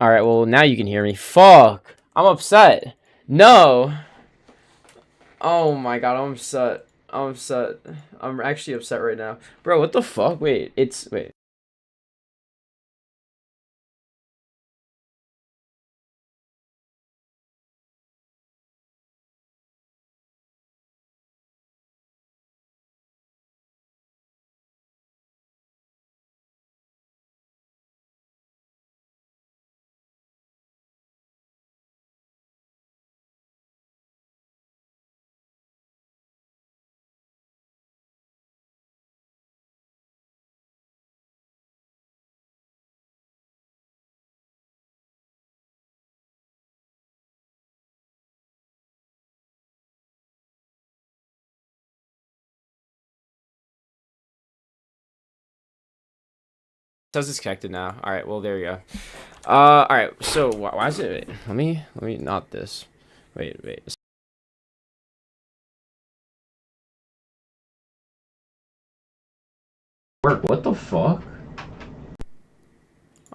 All right, well, now you can hear me. Fuck. I'm upset. No. Oh my god, I'm upset. I'm upset. I'm actually upset right now. Bro, what the fuck? Wait, wait. It says disconnected now. All right, well, there you go. All right, so why is it? Wait, let me not this. Wait. Work, what the fuck?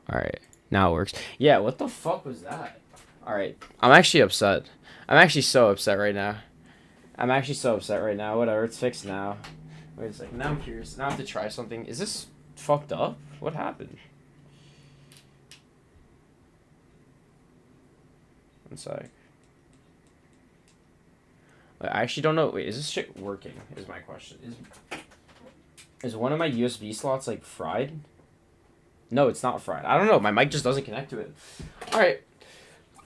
All right, now it works. Yeah, what the fuck was that? All right, I'm actually upset. I'm actually so upset right now. I'm actually so upset right now. Whatever, it's fixed now. Wait a second. Now I'm curious. Now I have to try something. Is this fucked up? What happened? One sec. I actually don't know. Wait, is this shit working? Is my question. Is one of my USB slots like fried? No, it's not fried. I don't know. My mic just doesn't connect to it. All right.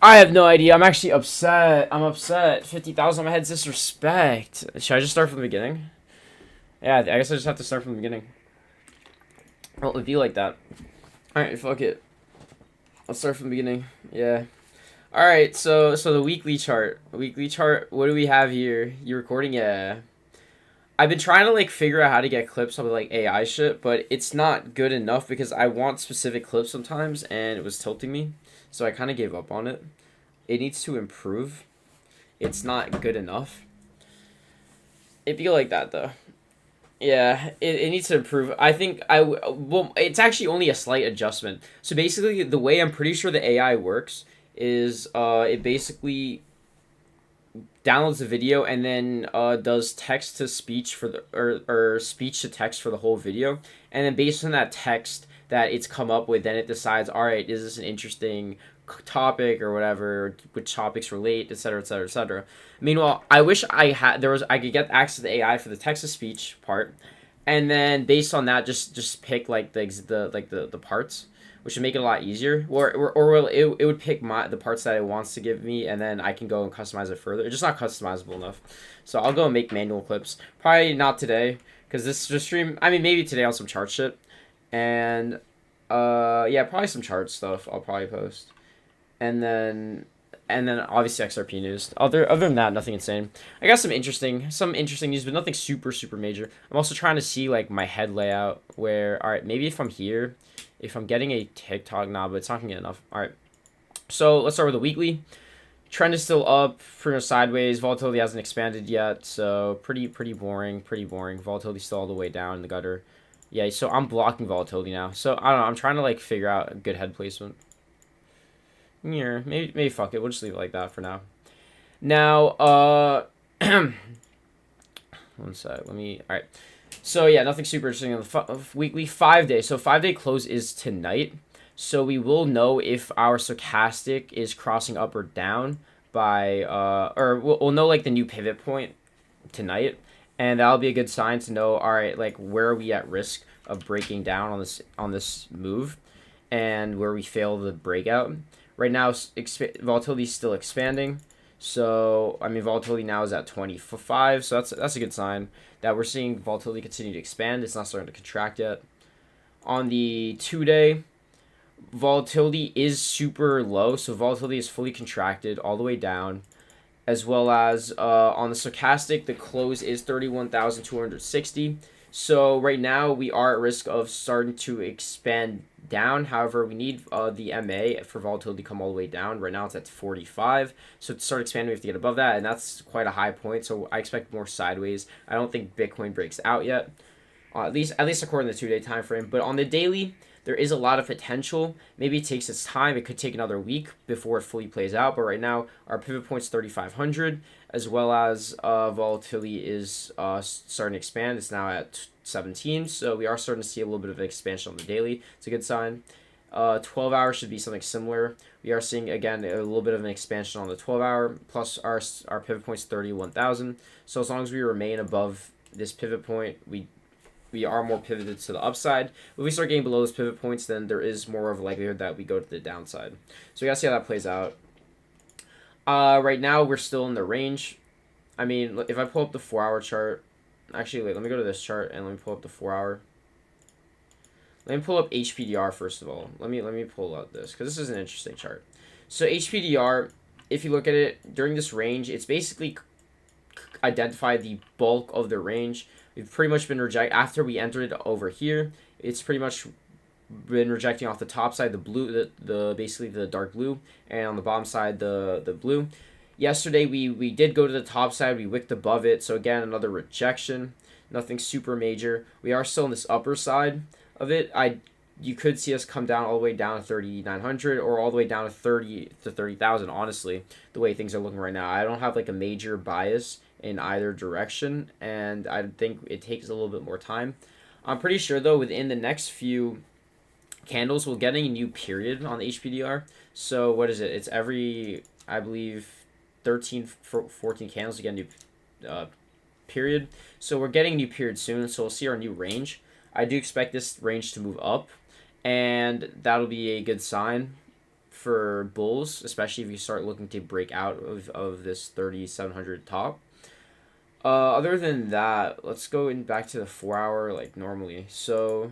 I have no idea. I'm actually upset. I'm upset. 50,000 on my head's disrespect. Should I just start from the beginning? Yeah, I guess I just have to start from the beginning. Well, it'd be like that. Alright, fuck it. I'll start from the beginning. Yeah. Alright, so the weekly chart. Weekly chart, what do we have here? You recording? Yeah. I've been trying to like figure out how to get clips of like AI shit, but it's not good enough because I want specific clips sometimes and it was tilting me. So I kind of gave up on it. It needs to improve. It's not good enough. It'd be like that though. Yeah, it needs to improve. I think well, it's actually only a slight adjustment. So basically, the way I'm pretty sure the AI works is it basically downloads the video and then does text to speech for the or speech to text for the whole video, and then based on that text that it's come up with, then it decides, all right, is this an interesting topic or whatever, which topics relate, etc., etc., etc. Meanwhile, I wish I could get access to the AI for the text to speech part, and then based on that, just pick like the parts, which would make it a lot easier. Or it would pick the parts that it wants to give me, and then I can go and customize it further. It's just not customizable enough. So I'll go and make manual clips. Probably not today, because this just stream. I mean, maybe today on some chart shit, and yeah, probably some chart stuff. I'll probably post, and then obviously XRP news. Other than that, nothing insane. I got some interesting news, but nothing super major. I'm also trying to see like my head layout. Where all right, maybe if I'm here, if I'm getting a TikTok, nah, but it's not gonna get enough. All right, so let's start with the weekly. Trend is still up, pretty much sideways. Volatility hasn't expanded yet, so pretty boring. Pretty boring. Volatility still all the way down in the gutter. Yeah, so I'm blocking volatility now. So I don't know. I'm trying to like figure out a good head placement. Yeah, maybe fuck it. We'll just leave it like that for now. Now, one sec. Let me. All right. So yeah, nothing super interesting on the weekly 5 day. So 5 day close is tonight. So we will know if our stochastic is crossing up or down by or we'll know like the new pivot point tonight, and that'll be a good sign to know. All right, like where are we at risk of breaking down on this move, and where we fail the breakout. Right now, volatility is still expanding. So I mean, volatility now is at 25. So that's a good sign that we're seeing volatility continue to expand. It's not starting to contract yet. On the 2 day, volatility is super low. So volatility is fully contracted all the way down, as well as on the stochastic, the close is 31,260. So right now we are at risk of starting to expand down. However, we need the MA for volatility to come all the way down. Right now it's at 45. So to start expanding, we have to get above that, and that's quite a high point. So I expect more sideways. I don't think Bitcoin breaks out yet, at least according to the 2 day time frame. But on the daily, There is a lot of potential. Maybe it takes its time. It could take another week before it fully plays out. But right now, our pivot point's 3,500, as well as volatility is starting to expand. It's now at 17, so we are starting to see a little bit of expansion on the daily. It's a good sign. 12 hours should be something similar. We are seeing, again, a little bit of an expansion on the 12 hour, plus our pivot point's 31,000. So as long as we remain above this pivot point, we are more pivoted to the upside. If we start getting below those pivot points, then there is more of a likelihood that we go to the downside. So we gotta see how that plays out. Right now, we're still in the range. I mean, if I pull up the 4-hour chart, actually, wait, let me go to this chart and let me pull up the 4-hour. Let me pull up HPDR first of all. Let me pull out this because this is an interesting chart. So HPDR, if you look at it during this range, it's basically identified the bulk of the range. We've pretty much been after we entered it over here. It's pretty much been rejecting off the top side, the blue, the basically the dark blue, and on the bottom side the blue. Yesterday we did go to the top side. We wicked above it. So again, another rejection. Nothing super major. We are still on this upper side of it. You could see us come down all the way down to 3,900 or all the way down to 30,000. Honestly, the way things are looking right now, I don't have like a major bias in either direction, and I think it takes a little bit more time. I'm pretty sure though within the next few candles we'll get a new period on the HPDR. So what is it? It's every, I believe, 13, 14 candles to get a new period. So we're getting a new period soon. So we'll see our new range. I do expect this range to move up, and that'll be a good sign for bulls, especially if you start looking to break out of this 3,700 top. Other than that, let's go back to the 4-hour like normally. So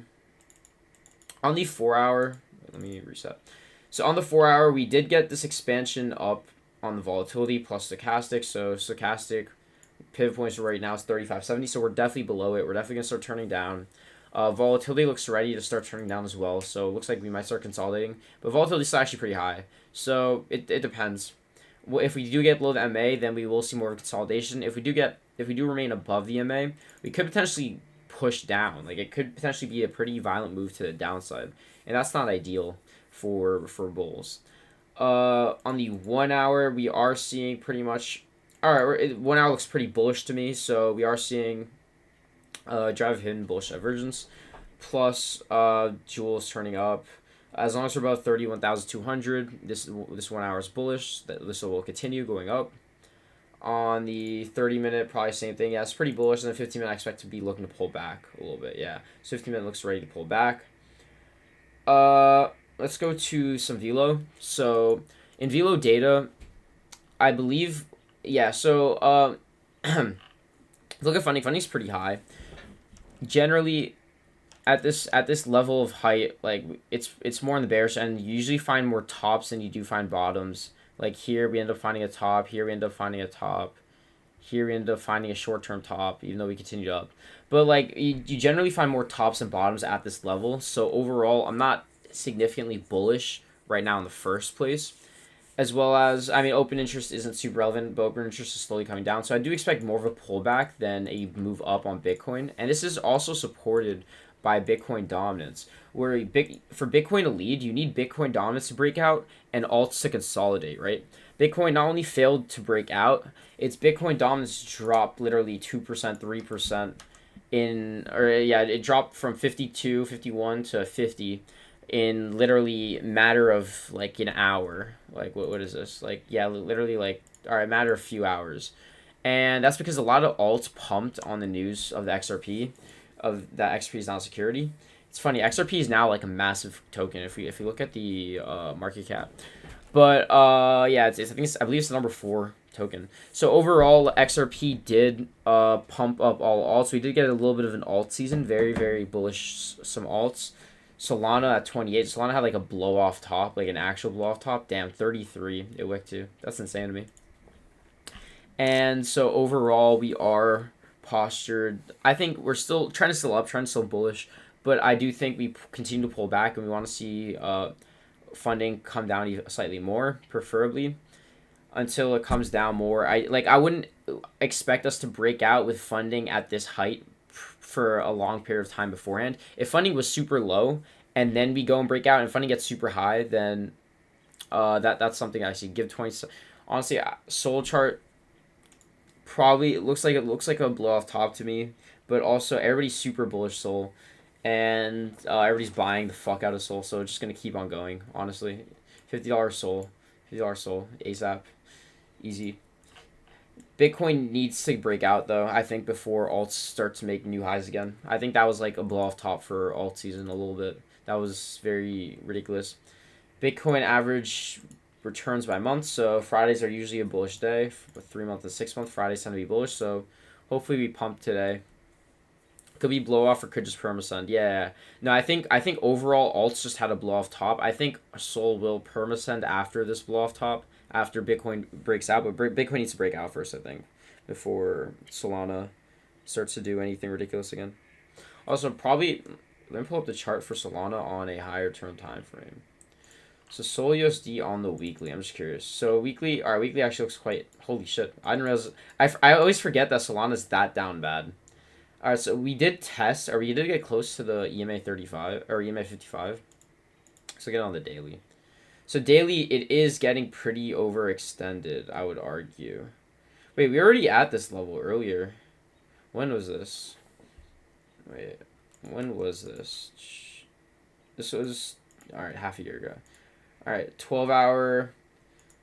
on the 4-hour, let me reset. So on the 4-hour, we did get this expansion up on the volatility plus stochastic. So stochastic pivot points right now is 3,570. So we're definitely below it. We're definitely gonna start turning down. Volatility looks ready to start turning down as well. So it looks like we might start consolidating. But volatility is actually pretty high. So it depends. If we do get below the MA, then we will see more of a consolidation. If we do remain above the MA, we could potentially push down. Like it could potentially be a pretty violent move to the downside, and that's not ideal for bulls. On the 1-hour, we are seeing pretty much. All right, 1 hour looks pretty bullish to me. So we are seeing drive hidden bullish divergence, plus jewels turning up. As long as we're about 31,200, this 1 hour is bullish. This will continue going up. On the 30-minute, probably same thing. Yeah, it's pretty bullish. And the 15-minute, I expect to be looking to pull back a little bit. Yeah, so 15-minute looks ready to pull back. Let's go to some Velo. So in Velo data, I believe, yeah. So look at funding. Funding's pretty high. Generally, at this level of height, like it's more on the bearish end. You usually find more tops than you do find bottoms. Like here we end up finding a top, here we end up finding a top, here we end up finding a short-term top, even though we continued up. But like you generally find more tops and bottoms at this level. So overall, I'm not significantly bullish right now in the first place. As well as, I mean, open interest isn't super relevant, but open interest is slowly coming down. So I do expect more of a pullback than a move up on Bitcoin. And this is also supported by Bitcoin dominance, where for Bitcoin to lead, you need Bitcoin dominance to break out and alts to consolidate, right? Bitcoin not only failed to break out, its Bitcoin dominance dropped literally 2%, 3% it dropped from 52, 51 to 50 in literally matter of like an hour. Like what is this? Like, yeah, literally like, all right, matter of few hours. And that's because a lot of alts pumped on the news of the XRP, of that XRP is now security. It's funny, XRP is now like a massive token if we look at the market cap. But yeah, I believe it's the number 4 token. So overall, XRP did pump up all alts. We did get a little bit of an alt season, very, very bullish some alts. Solana at 28. Solana had like a blow off top, like an actual blow off top. Damn, 33 it wicked to. That's insane to me. And so overall, we are postured. I think we're still trying to up, trying to still bullish, but I do think we continue to pull back, and we want to see funding come down even slightly more, preferably until it comes down more. I wouldn't expect us to break out with funding at this height for a long period of time beforehand. If funding was super low and then we go and break out and funding gets super high, then that's something I see. Give 20. Honestly, Sol chart probably looks like a blow off top to me, but also everybody's super bullish Sol, and everybody's buying the fuck out of Sol, so it's just gonna keep on going. Honestly, $50 Sol, $50 Sol ASAP, easy. Bitcoin needs to break out though, I think, before alts start to make new highs again. I think that was like a blow off top for alt season a little bit. That was very ridiculous. Bitcoin average returns by month, so Fridays are usually a bullish day. 3 month and 6 month Fridays tend to be bullish, so hopefully we pump today. Could be blow off or could just permascend. Yeah. No, I think overall alts just had a blow off top. I think Sol will permascend after this blow off top, after Bitcoin breaks out, but Bitcoin needs to break out first, I think, before Solana starts to do anything ridiculous again. Also, probably let me pull up the chart for Solana on a higher term time frame. So Sol USD on the weekly. I'm just curious. So weekly, our weekly actually looks quite. Holy shit! I didn't realize. I always forget that Solana's that down bad. All right, so we did test, or we did get close to the EMA 35 or EMA 55. So get on the daily. So daily, it is getting pretty overextended, I would argue. Wait, we were already at this level earlier. When was this? Wait, when was this? This was, all right, half a year ago. All right, 12-hour.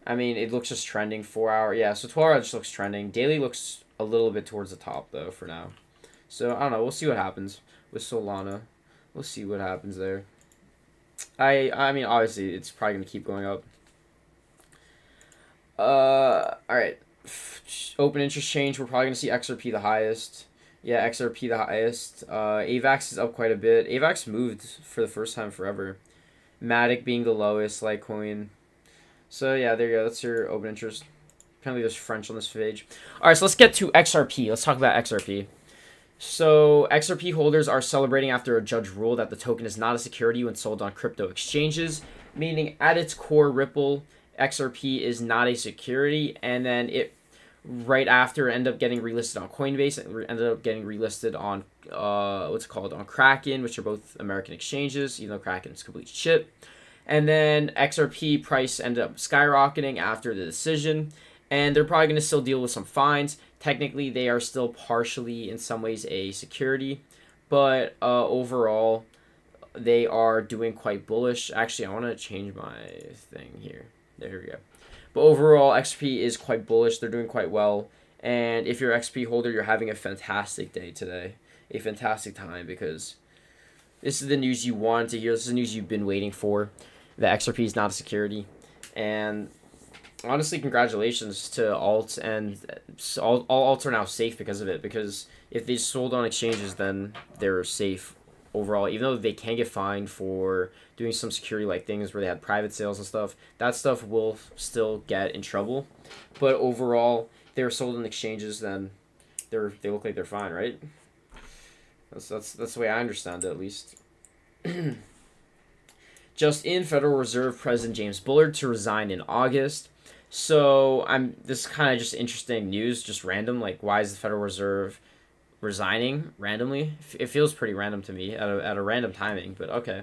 I mean, it looks just trending. 4-hour. Yeah, so 12-hour just looks trending. Daily looks a little bit towards the top, though, for now. So, I don't know. We'll see what happens with Solana. We'll see what happens there. I mean, obviously, it's probably going to keep going up. All right. Open interest change. We're probably going to see XRP the highest. Yeah, XRP the highest. AVAX is up quite a bit. AVAX moved for the first time forever. Matic being the lowest, Litecoin. So, yeah, there you go. That's your open interest. Apparently, there's French on this page. All right, so let's get to XRP. Let's talk about XRP. So, XRP holders are celebrating after a judge ruled that the token is not a security when sold on crypto exchanges, meaning at its core, Ripple XRP is not a security, and then it right after ended up getting relisted on Coinbase and ended up getting relisted on on Kraken, which are both American exchanges, even though Kraken is complete shit. And then XRP price ended up skyrocketing after the decision, and they're probably going to still deal with some fines. Technically, they are still partially, in some ways, a security, but overall, they are doing quite bullish. Actually, I want to change my thing here. There we go. But overall, XP is quite bullish. They're doing quite well. And if you're an XP holder, you're having a fantastic day today. A fantastic time, because this is the news you wanted to hear. This is the news you've been waiting for. That XRP is not a security. And honestly, congratulations to alts. And all alts are now safe because of it. Because if they sold on exchanges, then they're safe overall. Even though they can get fined for doing some security-like things where they had private sales and stuff, that stuff will still get in trouble. But overall, if they were sold on exchanges, then they look like they're fine, right? That's the way I understand it, at least. Just in, Federal Reserve President James Bullard to resign in August. So this is kind of just interesting news, just random. Like, why is the Federal Reserve resigning randomly? It feels pretty random to me at a random timing, but okay.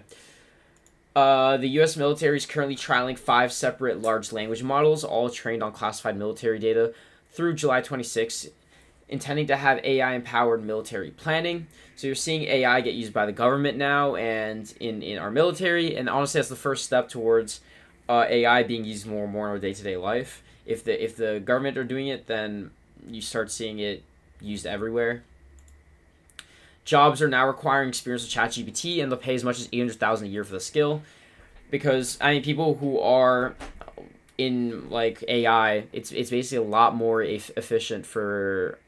The U.S. military is currently trialing 5 separate large language models, all trained on classified military data, through July 26, intending to have AI-empowered military planning. So you're seeing AI get used by the government now and in our military, and honestly, that's the first step towards AI being used more and more in our day-to-day life. If the government are doing it, then you start seeing it used everywhere. Jobs are now requiring experience with ChatGPT, and they'll pay as much as $800,000 a year for the skill. Because, I mean, people who are in, like, AI, it's basically a lot more efficient for...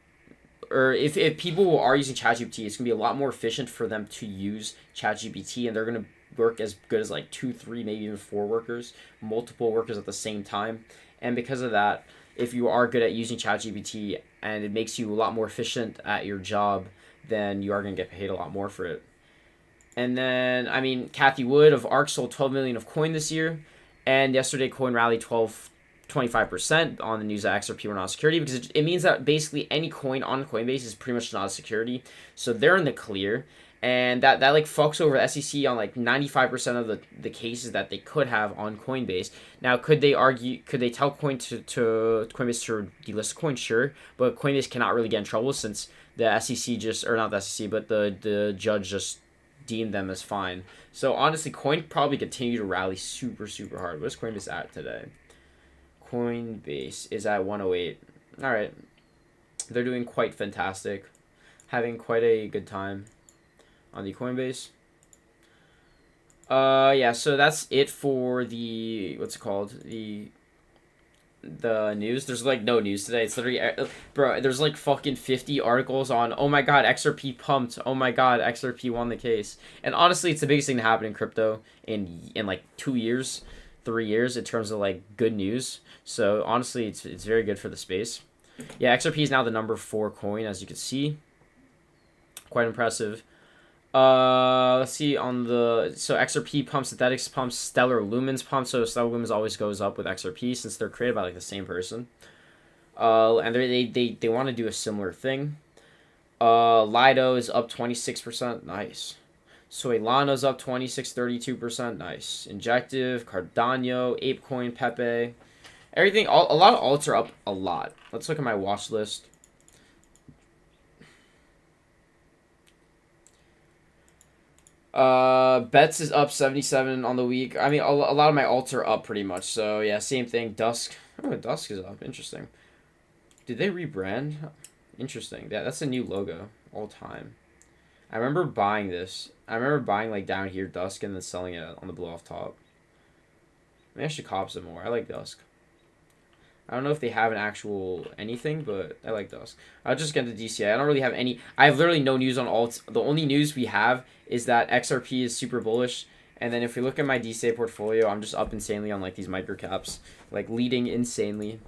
Or if people who are using ChatGPT, it's going to be a lot more efficient for them to use ChatGPT, and they're going to work as good as, like, 2, 3, maybe even 4 workers, multiple workers at the same time. And because of that, if you are good at using ChatGPT and it makes you a lot more efficient at your job, then you are going to get paid a lot more for it. And then, I mean, Cathie Wood of ARK sold 12 million of coin this year, and yesterday coin rallied 25% on the news that XRP were not a security, because it means that basically any coin on Coinbase is pretty much not a security, so they're in the clear. and that like fucks over the SEC on like 95% of the cases that they could have on Coinbase. Now, could they tell Coinbase to delist coin? Sure, but Coinbase cannot really get in trouble since the SEC just, or not the SEC, but the judge just deemed them as fine. So honestly, Coin probably continue to rally super hard. What's Coinbase at today? Coinbase is at 108. All right, they're doing quite fantastic, having quite a good time on the Coinbase. Yeah, so that's it for the, what's it called, the news. There's like no news today. It's literally, bro, there's like fucking 50 articles on, oh my god, XRP pumped, oh my god, XRP won the case. And honestly, it's the biggest thing to happen in crypto in like 2 years, 3 years in terms of like good news. So honestly, it's very good for the space. Yeah, XRP is now the number 4 coin, as you can see. Quite impressive. Let's see on the, so XRP pumps, Synthetics pumps, Stellar Lumens pumps. So Stellar Lumens always goes up with XRP since they're created by like the same person. And they want to do a similar thing. Lido is up 26%, nice. Solana's up 32%, nice. Injective, Cardano, ApeCoin, Pepe, everything. A lot of alts are up a lot. Let's look at my watch list. Bets is up 77 on the week. I mean, a lot of my alts are up pretty much. So yeah, same thing. Dusk. Oh, Dusk is up. Interesting. Did they rebrand? Interesting. Yeah, that's a new logo. All time. I remember buying this. I remember buying like down here Dusk and then selling it on the blow off top. Maybe I should cop some more. I like Dusk. I don't know if they have an actual anything, but I like Dusk. I'll just get the DCA. I don't really have any. I have literally no news on alts. The only news we have is that XRP is super bullish. And then if we look at my DCA portfolio, I'm just up insanely on like these microcaps. Like leading insanely.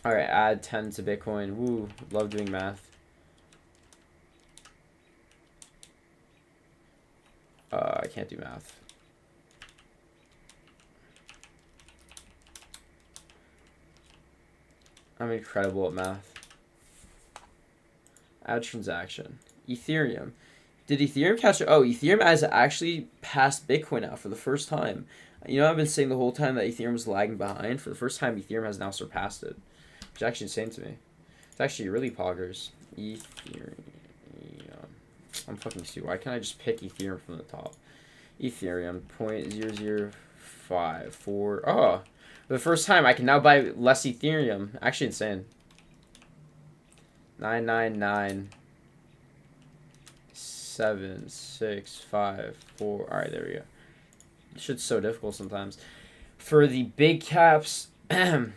Alright, add 10 to Bitcoin. Woo, love doing math. I can't do math. I'm incredible at math. Add transaction. Ethereum. Did Ethereum catch it? Oh, Ethereum has actually passed Bitcoin now for the first time. You know, I've been saying the whole time that Ethereum was lagging behind. For the first time, Ethereum has now surpassed it. Which is actually insane to me. It's actually really poggers. Ethereum. I'm fucking stupid. Why can't I just pick Ethereum from the top? Ethereum 0.0054. Oh, for the first time, I can now buy less Ethereum. Actually insane. 999,765,4. Alright, there we go. This shit's so difficult sometimes. For the big caps, big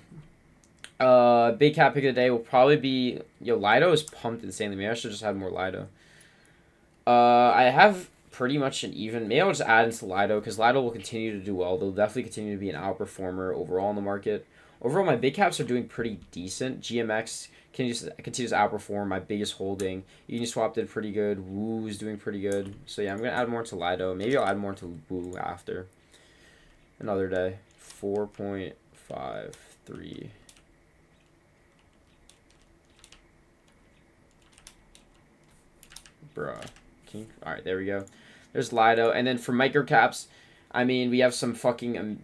cap pick of the day will probably be, yo, Lido is pumped insanely. Maybe I should just have more Lido. I have pretty much an even. Maybe I'll just add into Lido because Lido will continue to do well. They'll definitely continue to be an outperformer overall in the market. Overall, my big caps are doing pretty decent. GMX continues to outperform my biggest holding. Uniswap did pretty good. Woo is doing pretty good. So yeah, I'm gonna add more to Lido. Maybe I'll add more to Woo after another day. 4.53. Bruh. Alright, there we go. There's Lido. And then for microcaps, I mean, we have some fucking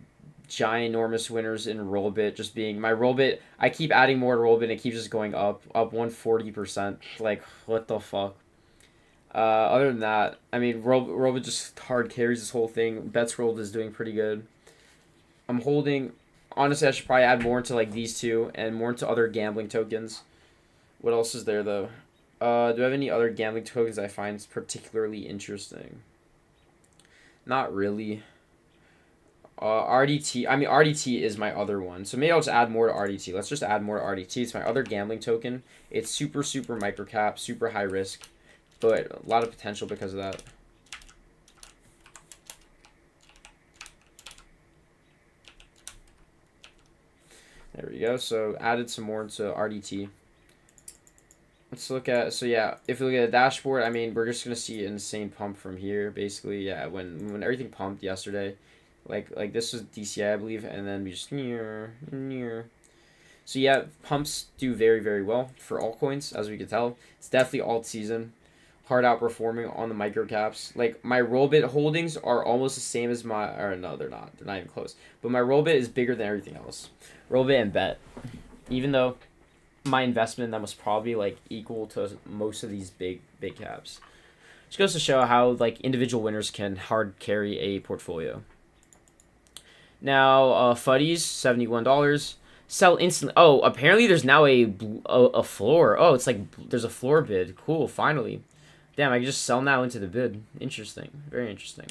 ginormous winners in Rollbit. Just being my Rollbit. I keep adding more to Rollbit and it keeps just going up 140%. Like, what the fuck? Other than that, I mean, Rollbit just hard carries this whole thing. Bets Rolled is doing pretty good. I'm holding. Honestly, I should probably add more into like these two and more into other gambling tokens. What else is there though? Do I have any other gambling tokens I find particularly interesting? Not really. RDT. I mean, RDT is my other one. So maybe I'll just add more to RDT. Let's just add more to RDT. It's my other gambling token. It's super microcap, super high risk, but a lot of potential because of that. There we go. So added some more into RDT. Let's look at, so yeah, if you look at the dashboard, I mean, we're just going to see an insane pump from here, basically, yeah, when everything pumped yesterday, like this was DCI, I believe, and then we just, near. So yeah, pumps do very well for altcoins, as we can tell. It's definitely alt season. hard outperforming on the micro caps. Like my Rollbit holdings are almost the same as my, or no, they're not. They're not even close. But my Rollbit is bigger than everything else. Rollbit and Bet, even though my investment in them was probably like equal to most of these big caps. Just goes to show how like individual winners can hard carry a portfolio. Now, Fuddies, $71. Sell instantly. Oh, apparently there's now a floor. Oh, it's like there's a floor bid. Cool, finally. Damn, I can just sell now into the bid. Interesting. Very interesting.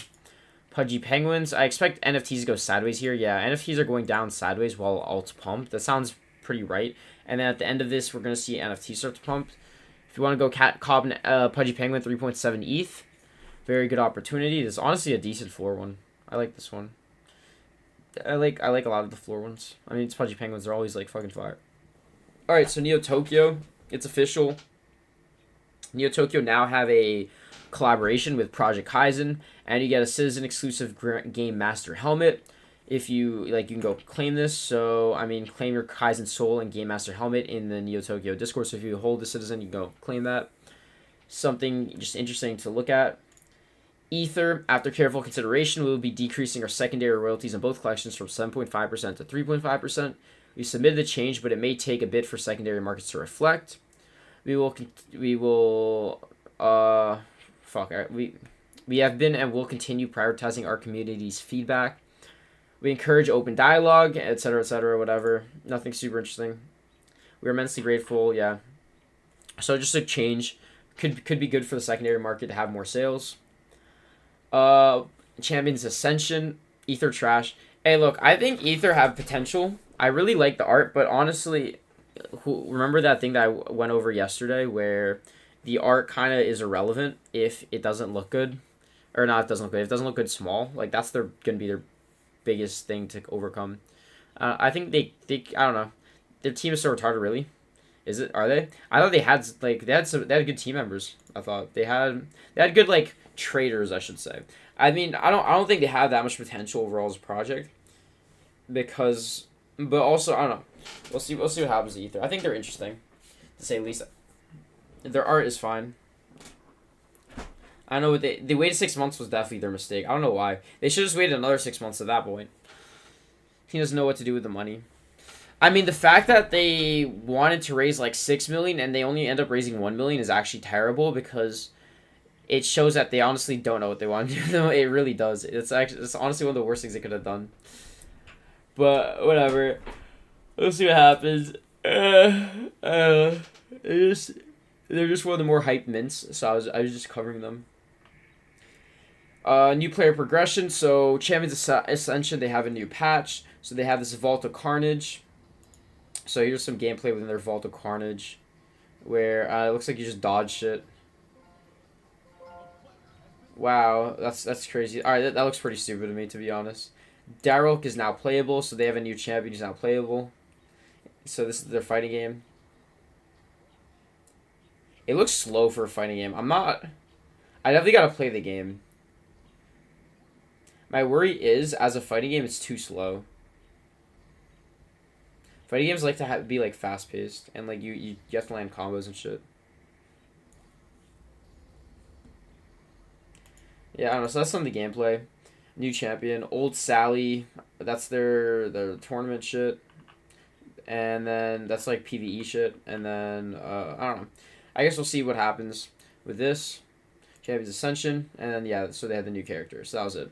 Pudgy Penguins. I expect NFTs to go sideways here. Yeah, NFTs are going down sideways while alts pump. That sounds pretty right. And then at the end of this, we're going to see NFTs start to pump. If you want to go Pudgy Penguin, 3.7 ETH. Very good opportunity. This is honestly a decent floor one. I like this one. I like a lot of the floor ones. I mean, it's Pudgy Penguins. They're always like fucking fire. All right, so Neo Tokyo, it's official. Neo Tokyo now have a collaboration with Project Kaizen, and you get a Citizen exclusive Game Master helmet. If you like, you can go claim this. So I mean, claim your Kaizen Soul and Game Master helmet in the Neo Tokyo Discord. So if you hold the Citizen, you can go claim that. Something just interesting to look at. Ether, after careful consideration, we will be decreasing our secondary royalties on both collections from 7.5% to 3.5%. We submitted the change, but it may take a bit for secondary markets to reflect. We have been and will continue prioritizing our community's feedback. We encourage open dialogue, etc., whatever. Nothing super interesting. We're immensely grateful, yeah. So just a change could be good for the secondary market to have more sales. Champions Ascension, Ether trash. Hey, look, I think Ether have potential. I really like the art, but honestly, remember that thing that I went over yesterday where the art kind of is irrelevant if it doesn't look good, or not? It doesn't look good. If it doesn't look good small, like that's gonna be their biggest thing to overcome. I think they I don't know. Their team is so retarded. Really, is it? Are they? I thought they had good team members. I thought they had good like traders, I should say. I mean, I don't think they have that much potential overall as a project, but also I don't know. We'll see what happens to Ether. I think they're interesting, to say the least. Their art is fine. I don't know they waited 6 months was definitely their mistake. I don't know why. They should have just waited another 6 months at that point. He doesn't know what to do with the money. I mean, the fact that they wanted to raise like 6 million and they only end up raising 1 million is actually terrible because it shows that they honestly don't know what they want to do. It really does. It's honestly one of the worst things they could have done. But whatever. We'll see what happens. They're just one of the more hyped mints, so I was just covering them. New player progression. So Champions Ascension, they have a new patch. So they have this Vault of Carnage. So here's some gameplay within their Vault of Carnage, where it looks like you just dodge shit. Wow, that's crazy. All right, that looks pretty stupid to me, to be honest. Darrelk is now playable, so they have a new champion who's now playable. So this is their fighting game. It looks slow for a fighting game. I definitely gotta play the game. My worry is, as a fighting game, it's too slow. Fighting games like to be like fast paced and like you have to land combos and shit. Yeah, I don't know. So that's some of the gameplay. New champion, Old Sally. That's their tournament shit. And then that's like PvE shit. And then I don't know. I guess we'll see what happens with this. Champions Ascension, and then yeah, so they had the new characters. So that was it.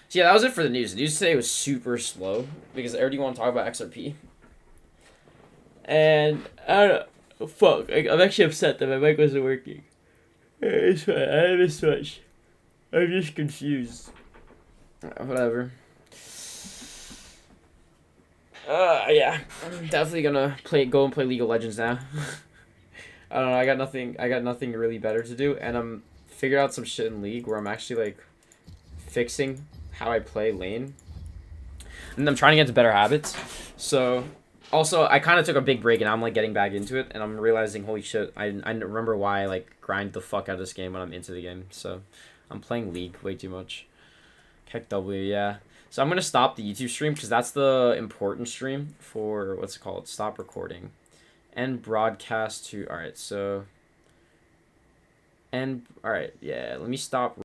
So yeah, that was it for the news. The news today was super slow because I already want to talk about XRP. And I don't know. Fuck. I'm actually upset that my mic wasn't working. It's fine. I have a switch. I'm just confused. Whatever. Yeah. I'm definitely gonna go and play League of Legends now. I don't know. I got nothing really better to do, and I'm figured out some shit in League where I'm actually like fixing how I play lane, and I'm trying to get into better habits. So, also, I kind of took a big break, and I'm like getting back into it, and I'm realizing, holy shit, I remember why I like grind the fuck out of this game when I'm into the game. So, I'm playing League way too much. Heck W, yeah. So I'm gonna stop the YouTube stream because that's the important stream for what's it called? Stop recording, and broadcast to. All right, so And all right, yeah. Let me stop